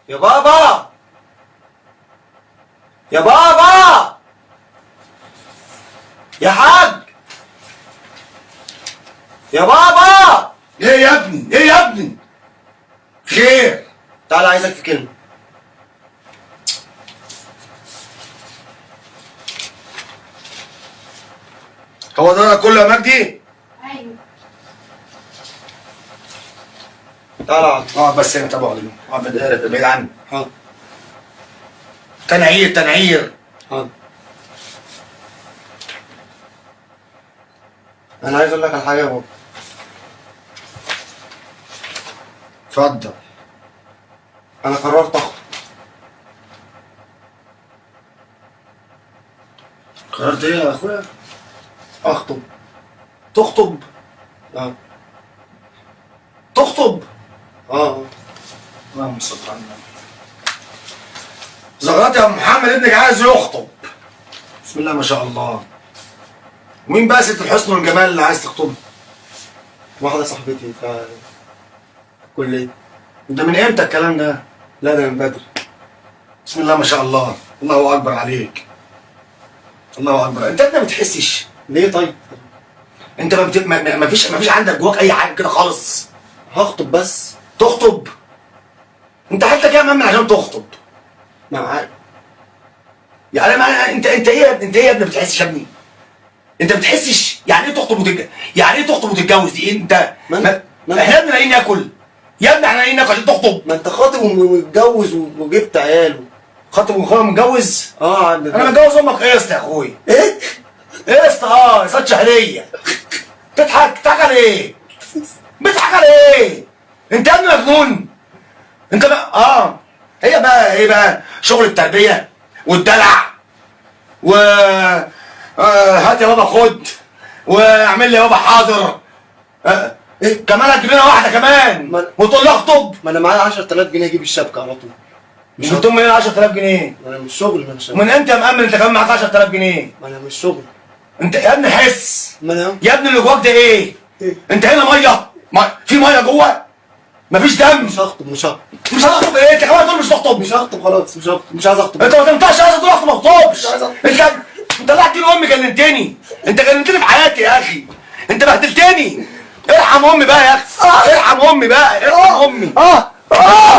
يا بابا، يا بابا، يا حاج، يا بابا. ايه يا ابني؟ ايه يا ابني؟ خير؟ تعالى عايزك في كلمة. هو ده كله يا مجدي؟ ايوه. تعالى اقعد. اقعد بس هنا تابعه دي، اقعد بعيد عني. حاضر تنعير تنعير. حاضر. انا عايز اقول لك على حاجة يا بابا. اتفضل. انا قررت اخطب. قررت ايه يا اخويا؟ اخطب. تخطب؟ اه تخطب؟ اه. اللهم صل على النبي. زغرات يا محمد ابنك عايز يخطب. بسم الله ما شاء الله. ومين بقى ست الحسن والجمال اللي عايز تخطبها؟ واحدة صاحبتي بتاع كلية. ده من امتى الكلام ده؟ لا ده من بدري. بسم الله ما شاء الله، الله اكبر عليك. الله اكبر. انت ما بتحسش؟ ليه طيب؟ انت ما فيش عندك جواك اي حاجه كده خالص؟ هخطب بس. تخطب؟ انت حتى كده مأمن عشان تخطب؟ معاك. يعني ما انت ايه يا ابني؟ انت ايه يا ابني ما بتحسش يا ابني؟ انت ما بتحسش يعني ايه تخطب يعني ايه تخطب وتتجوز دي؟ انت احنا يا ابني لاقيين ناكل يا ابني، احنا لاقيين ناكل عشان تخطب. ما انت خاطب ومتجوز وجبت عيال. خاطب وخاطب متجوز؟ اه انا متجوز امك قسط يا اخويا. ايه؟ قسط قسط شهريه. تضحك على ايه؟ بتضحك على ايه؟ انت يا ابني مجنون؟ انت بقى هي بقى ايه بقى؟ شغل التربيه والدلع و هات يا بابا خد واعمل لي يا بابا حاضر. ايه كمان هتجيب لنا واحده كمان وتقول لي اخطب؟ ما انا معايا 10000 جنيه اجيب الشبكه على طول. مش جبتهم منين 10000 جنيه؟ ما انا مش شغل. ما انا شغل. من امتى يا مأمن انت كمان معاك 10000 جنيه؟ ما انا مش شغل. انت يا ابني حس. ما انا يا ابني اللي جواك ده ايه؟ انت هنا ميه؟ في ميه جوه؟ مفيش دم. مش هخطب. مش هتخطب ايه؟ انت كمان تقول مش تخطب. مش هخطب خلاص. مش هخطب. مش عايز اخطب. انت ما تنطقش عايز تروح ما تخطبش. مش عايز اخطب. انت طلعت دين امي كلمتني. انت كلمتني في حياتي يا اخي. انت بهدلتني. ارحم امي بقى يا اخي. ارحم امي بقى. ارحم امي.